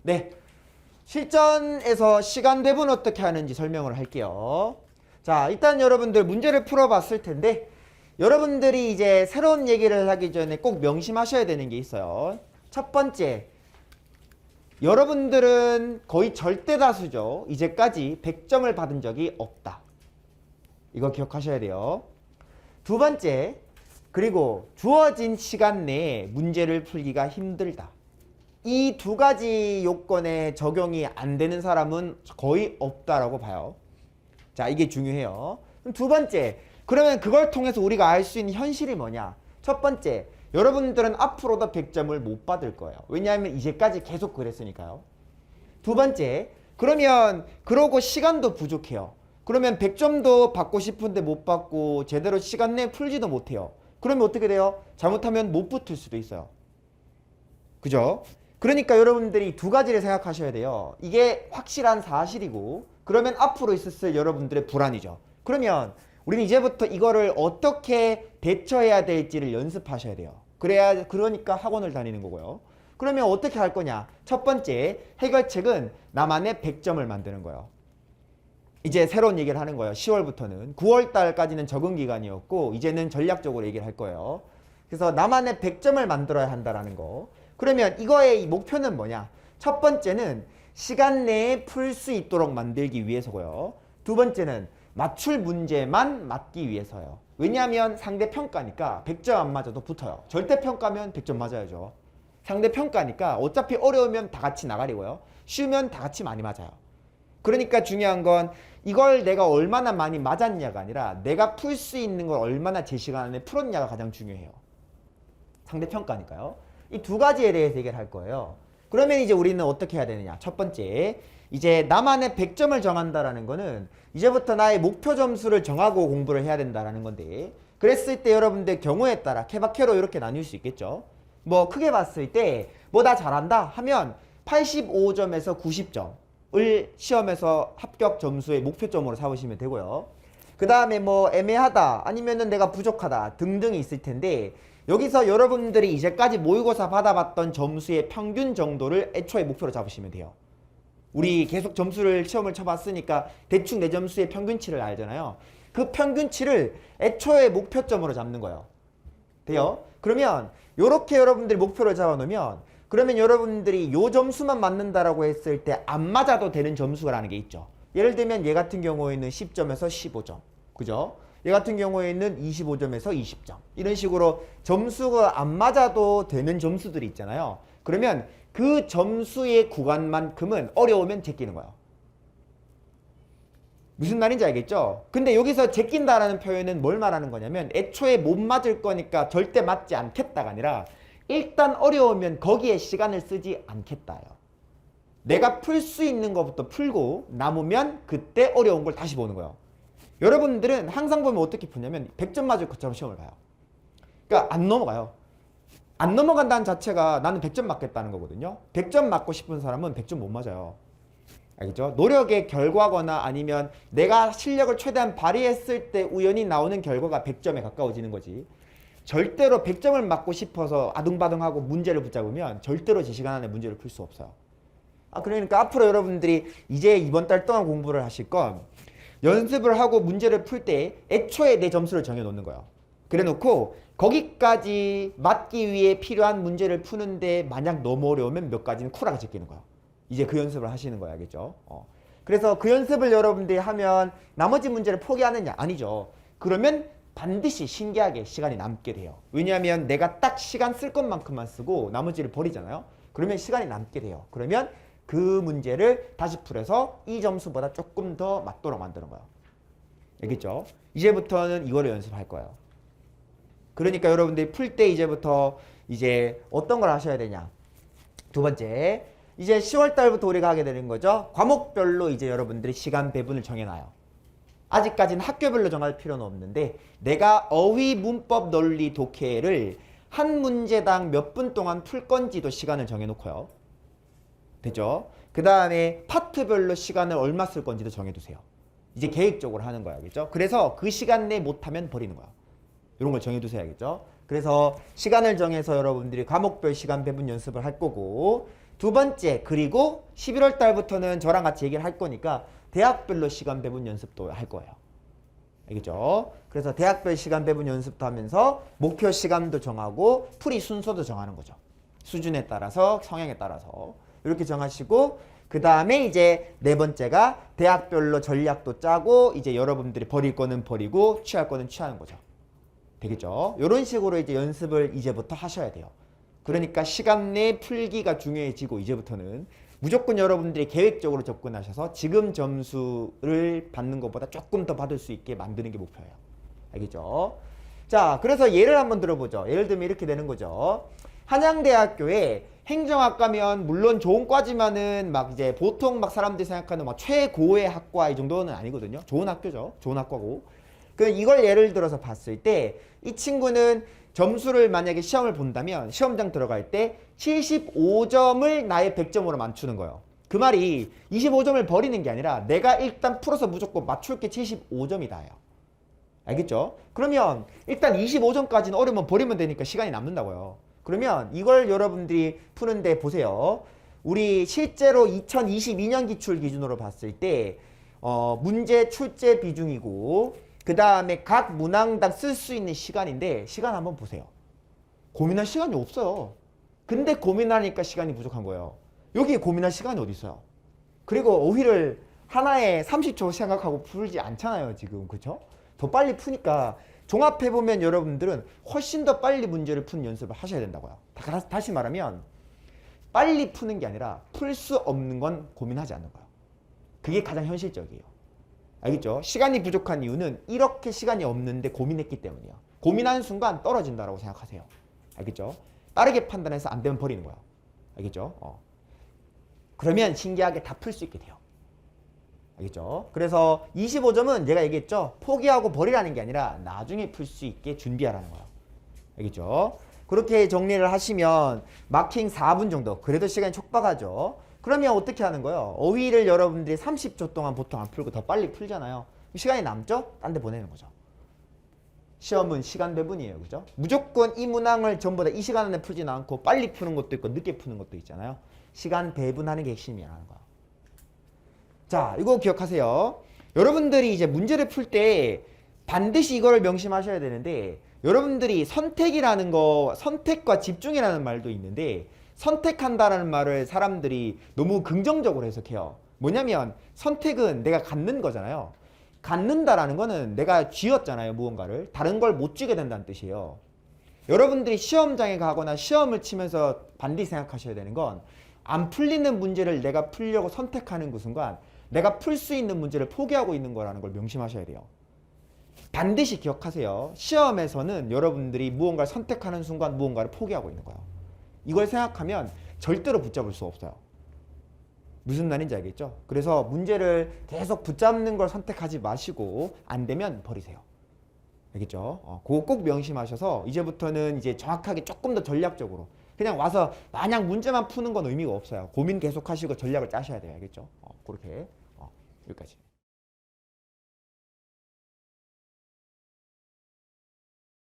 네, 실전에서 시간 배분 어떻게 하는지 설명을 할게요. 자, 일단 여러분들 문제를 풀어봤을 텐데 여러분들이 이제 새로운 얘기를 하기 전에 꼭 명심하셔야 되는 게 있어요. 첫 번째, 여러분들은 거의 절대 다수죠. 이제까지 100점을 받은 적이 없다. 이거 기억하셔야 돼요. 두 번째, 그리고 주어진 시간 내에 문제를 풀기가 힘들다. 이 두 가지 요건에 적용이 안 되는 사람은 거의 없다라고 봐요. 자, 이게 중요해요. 그럼 두 번째, 그러면 그걸 통해서 우리가 알 수 있는 현실이 뭐냐? 첫 번째, 여러분들은 앞으로도 100점을 못 받을 거예요. 왜냐하면 이제까지 계속 그랬으니까요. 두 번째, 그러면 그러고 시간도 부족해요. 그러면 100점도 받고 싶은데 못 받고 제대로 시간 내에 풀지도 못해요. 그러면 어떻게 돼요? 잘못하면 못 붙을 수도 있어요. 그죠? 그러니까 여러분들이 두 가지를 생각하셔야 돼요. 이게 확실한 사실이고, 그러면 앞으로 있었을 여러분들의 불안이죠. 그러면 우리는 이제부터 이거를 어떻게 대처해야 될지를 연습하셔야 돼요. 그러니까 학원을 다니는 거고요. 그러면 어떻게 할 거냐? 첫 번째, 해결책은 나만의 100점을 만드는 거예요. 이제 새로운 얘기를 하는 거예요. 10월부터는. 9월 달까지는 적응 기간이었고, 이제는 전략적으로 얘기를 할 거예요. 그래서 나만의 100점을 만들어야 한다는 거. 그러면 이거의 목표는 뭐냐? 첫 번째는 시간 내에 풀 수 있도록 만들기 위해서고요. 두 번째는 맞출 문제만 맞기 위해서요. 왜냐하면 상대평가니까 100점 안 맞아도 붙어요. 절대평가면 100점 맞아야죠. 상대평가니까 어차피 어려우면 다 같이 나가리고요. 쉬우면 다 같이 많이 맞아요. 그러니까 중요한 건 이걸 내가 얼마나 많이 맞았냐가 아니라 내가 풀 수 있는 걸 얼마나 제 시간 안에 풀었냐가 가장 중요해요. 상대평가니까요. 이 두 가지에 대해서 얘기를 할 거예요. 그러면 이제 우리는 어떻게 해야 되느냐? 첫 번째, 이제 나만의 100점을 정한다라는 거는 이제부터 나의 목표 점수를 정하고 공부를 해야 된다라는 건데, 그랬을 때 여러분들 경우에 따라 케바케로 이렇게 나눌 수 있겠죠. 뭐 크게 봤을 때 뭐 나 잘한다 하면 85점에서 90점을 시험에서 합격 점수의 목표점으로 삼으시면 되고요. 그 다음에 뭐 애매하다 아니면은 내가 부족하다 등등이 있을 텐데, 여기서 여러분들이 이제까지 모의고사 받아봤던 점수의 평균 정도를 애초에 목표로 잡으시면 돼요. 우리 계속 점수를 시험을 쳐봤으니까 대충 내 점수의 평균치를 알잖아요. 그 평균치를 애초에 목표점으로 잡는 거예요. 돼요? 그러면 이렇게 여러분들이 목표를 잡아놓으면, 그러면 여러분들이 요 점수만 맞는다라고 했을 때 안 맞아도 되는 점수라는 게 있죠. 예를 들면 얘 같은 경우에는 10점에서 15점. 그죠? 얘 같은 경우에는 25점에서 20점. 이런 식으로 점수가 안 맞아도 되는 점수들이 있잖아요. 그러면 그 점수의 구간만큼은 어려우면 제끼는 거예요. 무슨 말인지 알겠죠? 근데 여기서 제낀다라는 표현은 뭘 말하는 거냐면, 애초에 못 맞을 거니까 절대 맞지 않겠다가 아니라 일단 어려우면 거기에 시간을 쓰지 않겠다예요. 내가 풀 수 있는 것부터 풀고 남으면 그때 어려운 걸 다시 보는 거예요. 여러분들은 항상 보면 어떻게 푸냐면 100점 맞을 것처럼 시험을 봐요. 그러니까 안 넘어가요. 안 넘어간다는 자체가 나는 100점 맞겠다는 거거든요. 100점 맞고 싶은 사람은 100점 못 맞아요. 알겠죠? 노력의 결과거나 아니면 내가 실력을 최대한 발휘했을 때 우연히 나오는 결과가 100점에 가까워지는 거지. 절대로 100점을 맞고 싶어서 아둥바둥하고 문제를 붙잡으면 절대로 제 시간 안에 문제를 풀 수 없어요. 그러니까 앞으로 여러분들이 이제 이번 달 동안 공부를 하실 건 연습을 하고 문제를 풀 때 애초에 내 점수를 정해놓는 거예요. 그래 놓고 거기까지 맞기 위해 필요한 문제를 푸는데 만약 너무 어려우면 몇 가지는 쿨하게 제끼는 거예요. 이제 그 연습을 하시는 거예요. 알겠죠? 그래서 그 연습을 여러분들이 하면 나머지 문제를 포기하느냐? 아니죠. 그러면 반드시 신기하게 시간이 남게 돼요. 왜냐하면 내가 딱 시간 쓸 것만큼만 쓰고 나머지를 버리잖아요. 그러면 시간이 남게 돼요. 그러면 그 문제를 다시 풀어서 이 점수보다 조금 더 맞도록 만드는 거예요. 알겠죠? 이제부터는 이거를 연습할 거예요. 그러니까 여러분들이 풀 때 이제부터 이제 어떤 걸 하셔야 되냐? 두 번째, 이제 10월 달부터 우리가 하게 되는 거죠. 과목별로 이제 여러분들이 시간 배분을 정해놔요. 아직까지는 학교별로 정할 필요는 없는데, 내가 어휘, 문법, 논리, 독해를 한 문제당 몇 분 동안 풀 건지도 시간을 정해놓고요. 되죠? 그 다음에 파트별로 시간을 얼마 쓸 건지도 정해두세요. 이제 계획적으로 하는 거야. 알겠죠? 그래서 그 시간 내에 못하면 버리는 거야. 이런 걸 정해두셔야겠죠? 그래서 시간을 정해서 여러분들이 과목별 시간 배분 연습을 할 거고, 두 번째, 그리고 11월 달부터는 저랑 같이 얘기를 할 거니까 대학별로 시간 배분 연습도 할 거예요. 알겠죠? 그래서 대학별 시간 배분 연습도 하면서 목표 시간도 정하고 풀이 순서도 정하는 거죠. 수준에 따라서, 성향에 따라서 이렇게 정하시고, 그 다음에 이제 네 번째가 대학별로 전략도 짜고, 이제 여러분들이 버릴 거는 버리고 취할 거는 취하는 거죠. 되겠죠? 이런 식으로 이제 연습을 이제부터 하셔야 돼요. 그러니까 시간 내 풀기가 중요해지고, 이제부터는 무조건 여러분들이 계획적으로 접근하셔서 지금 점수를 받는 것보다 조금 더 받을 수 있게 만드는 게 목표예요. 알겠죠? 자, 그래서 예를 한번 들어보죠. 예를 들면 이렇게 되는 거죠. 한양대학교에 행정학과면 물론 좋은 과지만은 막 이제 보통 막 사람들이 생각하는 막 최고의 학과 이 정도는 아니거든요. 좋은 학교죠. 좋은 학과고. 그 이걸 예를 들어서 봤을 때 이 친구는 점수를 만약에 시험을 본다면 시험장 들어갈 때 75점을 나의 100점으로 맞추는 거예요. 그 말이 25점을 버리는 게 아니라 내가 일단 풀어서 무조건 맞출 게 75점이다예요. 알겠죠? 그러면 일단 25점까지는 어려우면 버리면 되니까 시간이 남는다고요. 그러면 이걸 여러분들이 푸는데 보세요. 우리 실제로 2022년 기출 기준으로 봤을 때 문제 출제 비중이고, 그 다음에 각 문항당 쓸 수 있는 시간인데, 시간 한번 보세요. 고민할 시간이 없어요. 근데 고민하니까 시간이 부족한 거예요. 여기 고민할 시간이 어디 있어요? 그리고 오히려 하나에 30초 생각하고 풀지 않잖아요, 지금. 그쵸? 더 빨리 푸니까 종합해보면 여러분들은 훨씬 더 빨리 문제를 푸는 연습을 하셔야 된다고요. 다시 말하면 빨리 푸는 게 아니라 풀 수 없는 건 고민하지 않는 거예요. 그게 가장 현실적이에요. 알겠죠? 시간이 부족한 이유는 이렇게 시간이 없는데 고민했기 때문이에요. 고민하는 순간 떨어진다라고 생각하세요. 알겠죠? 빠르게 판단해서 안 되면 버리는 거야. 알겠죠? 그러면 신기하게 다 풀 수 있게 돼요. 알겠죠? 그래서 25점은 제가 얘기했죠? 포기하고 버리라는 게 아니라 나중에 풀 수 있게 준비하라는 거예요. 알겠죠? 그렇게 정리를 하시면 마킹 4분 정도, 그래도 시간이 촉박하죠? 그러면 어떻게 하는 거예요? 어휘를 여러분들이 30초 동안 보통 안 풀고 더 빨리 풀잖아요. 시간이 남죠? 딴 데 보내는 거죠. 시험은 시간 배분이에요. 그죠? 무조건 이 문항을 전부 다 이 시간 안에 풀지는 않고 빨리 푸는 것도 있고 늦게 푸는 것도 있잖아요. 시간 배분하는 게 핵심이라는 거예요. 자, 이거 기억하세요. 여러분들이 이제 문제를 풀 때 반드시 이거를 명심하셔야 되는데, 여러분들이 선택이라는 거, 선택과 집중이라는 말도 있는데, 선택한다라는 말을 사람들이 너무 긍정적으로 해석해요. 뭐냐면 선택은 내가 갖는 거잖아요. 갖는다라는 거는 내가 쥐었잖아요, 무언가를. 다른 걸 못 쥐게 된다는 뜻이에요. 여러분들이 시험장에 가거나 시험을 치면서 반드시 생각하셔야 되는 건, 안 풀리는 문제를 내가 풀려고 선택하는 그 순간 내가 풀 수 있는 문제를 포기하고 있는 거라는 걸 명심하셔야 돼요. 반드시 기억하세요. 시험에서는 여러분들이 무언가를 선택하는 순간 무언가를 포기하고 있는 거예요. 이걸 생각하면 절대로 붙잡을 수 없어요. 무슨 말인지 알겠죠? 그래서 문제를 계속 붙잡는 걸 선택하지 마시고 안 되면 버리세요. 알겠죠? 그거 꼭 명심하셔서 이제부터는 이제 정확하게 조금 더 전략적으로, 그냥 와서 마냥 문제만 푸는 건 의미가 없어요. 고민 계속 하시고 전략을 짜셔야 돼요. 알겠죠? 그렇게 여기까지.